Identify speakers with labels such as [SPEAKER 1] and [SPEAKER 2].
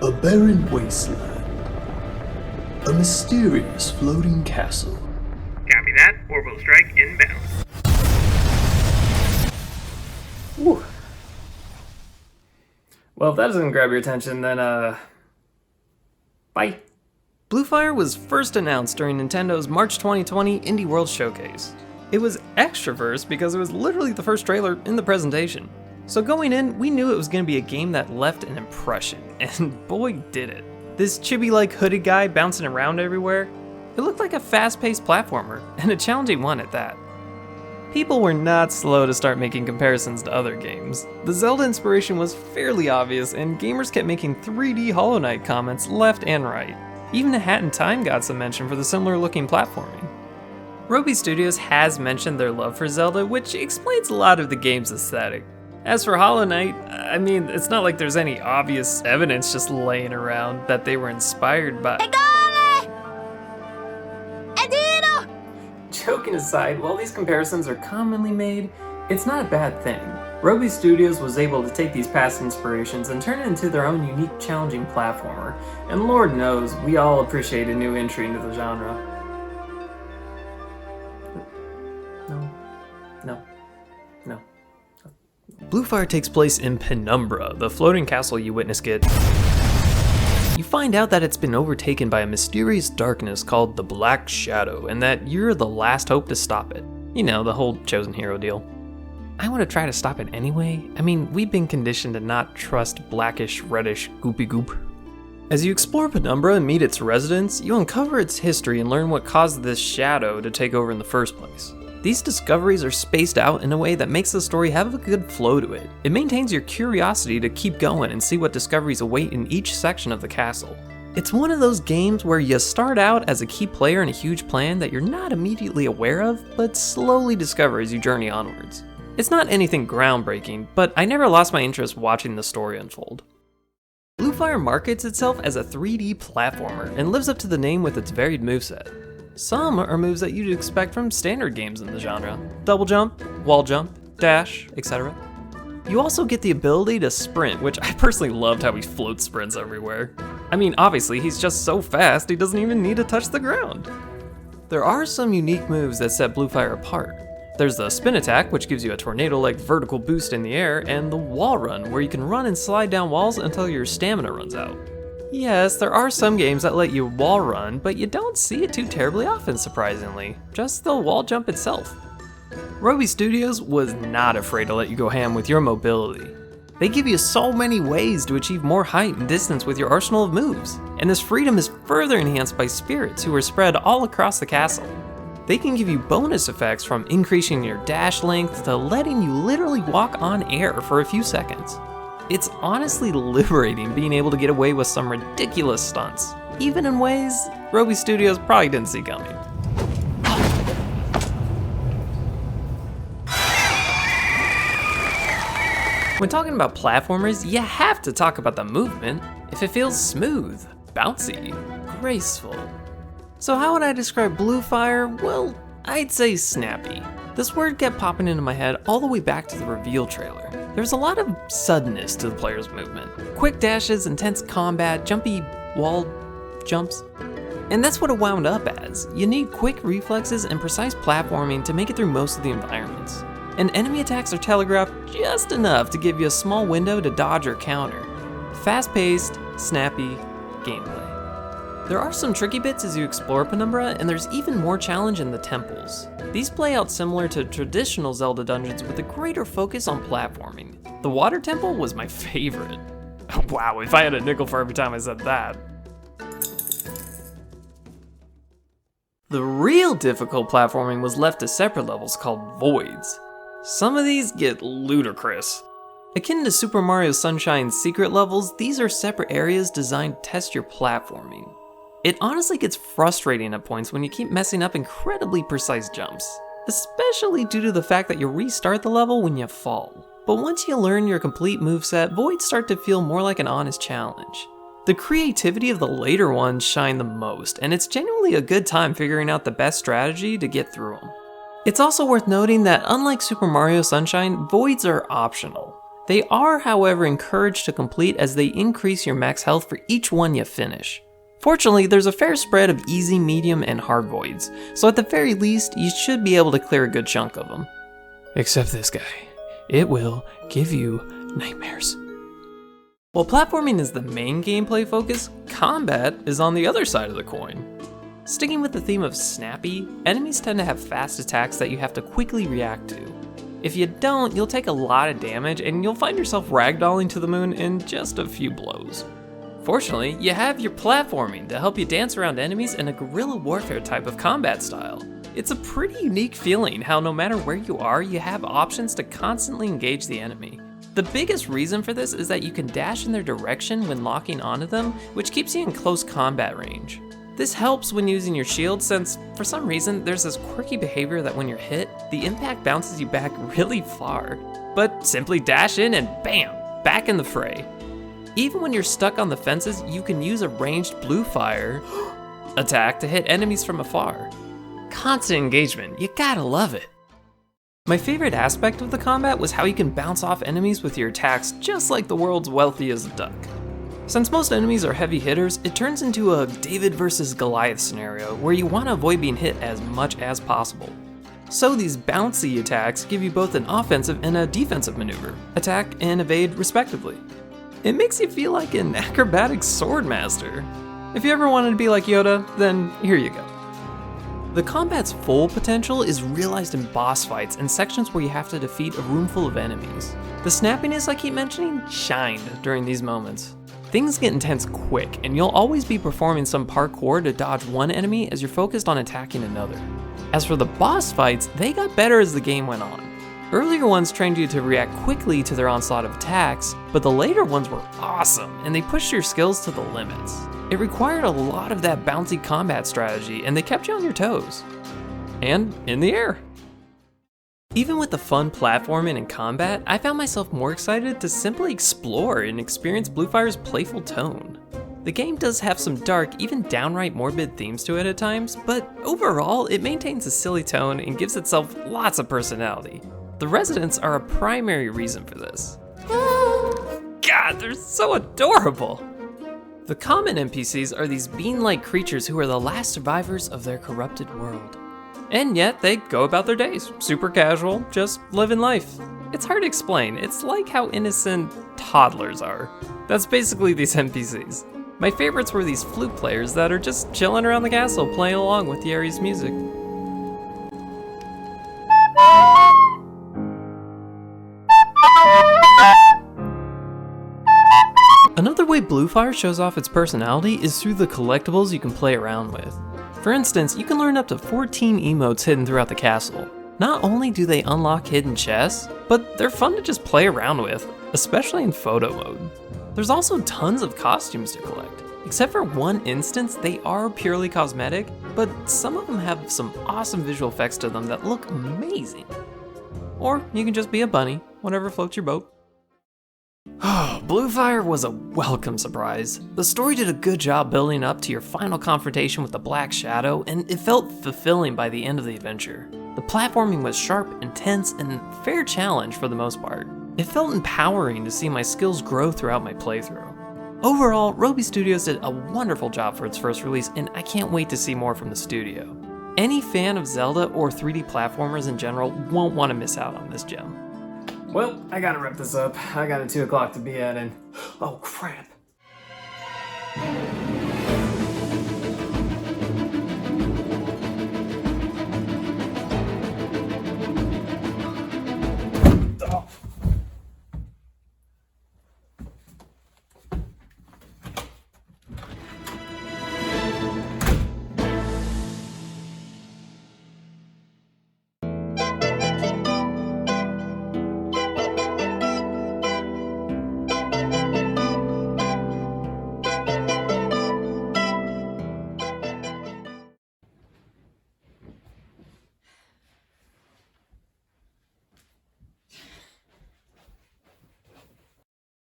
[SPEAKER 1] A barren wasteland. A mysterious floating castle.
[SPEAKER 2] Copy that. Orbital strike inbound.
[SPEAKER 3] Whew. Well, if that doesn't grab your attention, then, bye. Bluefire was first announced during Nintendo's March 2020 Indie World Showcase. It was extraverse because it was literally the first trailer in the presentation. So going in, we knew it was going to be a game that left an impression, and boy did it. This chibi-like hooded guy bouncing around everywhere, it looked like a fast-paced platformer, and a challenging one at that. People were not slow to start making comparisons to other games. The Zelda inspiration was fairly obvious, and gamers kept making 3D Hollow Knight comments left and right. Even A Hat in Time got some mention for the similar-looking platforming. Robi Studios has mentioned their love for Zelda, which explains a lot of the game's aesthetic. As for Hollow Knight, I mean, it's not like there's any obvious evidence just laying around that they were inspired by. Joking aside, while these comparisons are commonly made, it's not a bad thing. Robi Studios was able to take these past inspirations and turn it into their own unique, challenging platformer, and Lord knows, we all appreciate a new entry into the genre. No. Bluefire takes place in Penumbra, the floating castle you witness get. You find out that it's been overtaken by a mysterious darkness called the Black Shadow, and that you're the last hope to stop it. You know, the whole chosen hero deal. I want to try to stop it anyway. I mean, we've been conditioned to not trust blackish, reddish goopy goop. As you explore Penumbra and meet its residents, you uncover its history and learn what caused this shadow to take over in the first place. These discoveries are spaced out in a way that makes the story have a good flow to it. It maintains your curiosity to keep going and see what discoveries await in each section of the castle. It's one of those games where you start out as a key player in a huge plan that you're not immediately aware of, but slowly discover as you journey onwards. It's not anything groundbreaking, but I never lost my interest watching the story unfold. Bluefire markets itself as a 3D platformer and lives up to the name with its varied moveset. Some are moves that you'd expect from standard games in the genre. Double jump, wall jump, dash, etc. You also get the ability to sprint, which I personally loved how he float sprints everywhere. I mean, obviously he's just so fast he doesn't even need to touch the ground. There are some unique moves that set Bluefire apart. There's the spin attack, which gives you a tornado-like vertical boost in the air, and the wall run, where you can run and slide down walls until your stamina runs out. Yes, there are some games that let you wall run, but you don't see it too terribly often, surprisingly. Just the wall jump itself. Robi Studios was not afraid to let you go ham with your mobility. They give you so many ways to achieve more height and distance with your arsenal of moves, and this freedom is further enhanced by spirits who are spread all across the castle. They can give you bonus effects from increasing your dash length to letting you literally walk on air for a few seconds. It's honestly liberating being able to get away with some ridiculous stunts, even in ways Robi Studios probably didn't see coming. When talking about platformers, you have to talk about the movement. If it feels smooth, bouncy, graceful. So how would I describe Bluefire? Well, I'd say snappy. This word kept popping into my head all the way back to the reveal trailer. There's a lot of suddenness to the player's movement. Quick dashes, intense combat, jumpy wall jumps. And that's what it wound up as. You need quick reflexes and precise platforming to make it through most of the environments. And enemy attacks are telegraphed just enough to give you a small window to dodge or counter. Fast-paced, snappy gameplay. There are some tricky bits as you explore Penumbra, and there's even more challenge in the temples. These play out similar to traditional Zelda dungeons with a greater focus on platforming. The water temple was my favorite. Wow, if I had a nickel for every time I said that. The real difficult platforming was left to separate levels called voids. Some of these get ludicrous. Akin to Super Mario Sunshine's secret levels, these are separate areas designed to test your platforming. It honestly gets frustrating at points when you keep messing up incredibly precise jumps, especially due to the fact that you restart the level when you fall. But once you learn your complete moveset, voids start to feel more like an honest challenge. The creativity of the later ones shine the most, and it's genuinely a good time figuring out the best strategy to get through them. It's also worth noting that unlike Super Mario Sunshine, voids are optional. They are, however, encouraged to complete as they increase your max health for each one you finish. Fortunately, there's a fair spread of easy, medium, and hard voids, so at the very least, you should be able to clear a good chunk of them. Except this guy. It will give you nightmares. While platforming is the main gameplay focus, combat is on the other side of the coin. Sticking with the theme of snappy, enemies tend to have fast attacks that you have to quickly react to. If you don't, you'll take a lot of damage and you'll find yourself ragdolling to the moon in just a few blows. Fortunately, you have your platforming to help you dance around enemies in a guerrilla warfare type of combat style. It's a pretty unique feeling how no matter where you are, you have options to constantly engage the enemy. The biggest reason for this is that you can dash in their direction when locking onto them, which keeps you in close combat range. This helps when using your shield since, for some reason, there's this quirky behavior that when you're hit, the impact bounces you back really far. But simply dash in and bam, back in the fray. Even when you're stuck on the fences, you can use a ranged blue fire attack to hit enemies from afar. Constant engagement, you gotta love it. My favorite aspect of the combat was how you can bounce off enemies with your attacks just like the world's wealthiest duck. Since most enemies are heavy hitters, it turns into a David versus Goliath scenario where you want to avoid being hit as much as possible. So these bouncy attacks give you both an offensive and a defensive maneuver, attack and evade respectively. It makes you feel like an acrobatic sword master. If you ever wanted to be like Yoda, then here you go. The combat's full potential is realized in boss fights and sections where you have to defeat a room full of enemies. The snappiness I keep mentioning shined during these moments. Things get intense quick, and you'll always be performing some parkour to dodge one enemy as you're focused on attacking another. As for the boss fights, they got better as the game went on. Earlier ones trained you to react quickly to their onslaught of attacks, but the later ones were awesome, and they pushed your skills to the limits. It required a lot of that bouncy combat strategy, and they kept you on your toes. And in the air. Even with the fun platforming and combat, I found myself more excited to simply explore and experience Bluefire's playful tone. The game does have some dark, even downright morbid themes to it at times, but overall, it maintains a silly tone and gives itself lots of personality. The residents are a primary reason for this. God, they're so adorable! The common NPCs are these bean-like creatures who are the last survivors of their corrupted world. And yet, they go about their days, super casual, just living life. It's hard to explain, it's like how innocent toddlers are. That's basically these NPCs. My favorites were these flute players that are just chilling around the castle playing along with the area's music. Another way Bluefire shows off its personality is through the collectibles you can play around with. For instance, you can learn up to 14 emotes hidden throughout the castle. Not only do they unlock hidden chests, but they're fun to just play around with, especially in photo mode. There's also tons of costumes to collect. Except for one instance, they are purely cosmetic, but some of them have some awesome visual effects to them that look amazing. Or you can just be a bunny, whatever floats your boat. Bluefire was a welcome surprise. The story did a good job building up to your final confrontation with the Black Shadow, and it felt fulfilling by the end of the adventure. The platforming was sharp, intense, and a fair challenge for the most part. It felt empowering to see my skills grow throughout my playthrough. Overall, Roby Studios did a wonderful job for its first release, and I can't wait to see more from the studio. Any fan of Zelda or 3D platformers in general won't want to miss out on this gem.
[SPEAKER 4] Well, I gotta wrap this up. I got a 2 o'clock to be at, and oh crap,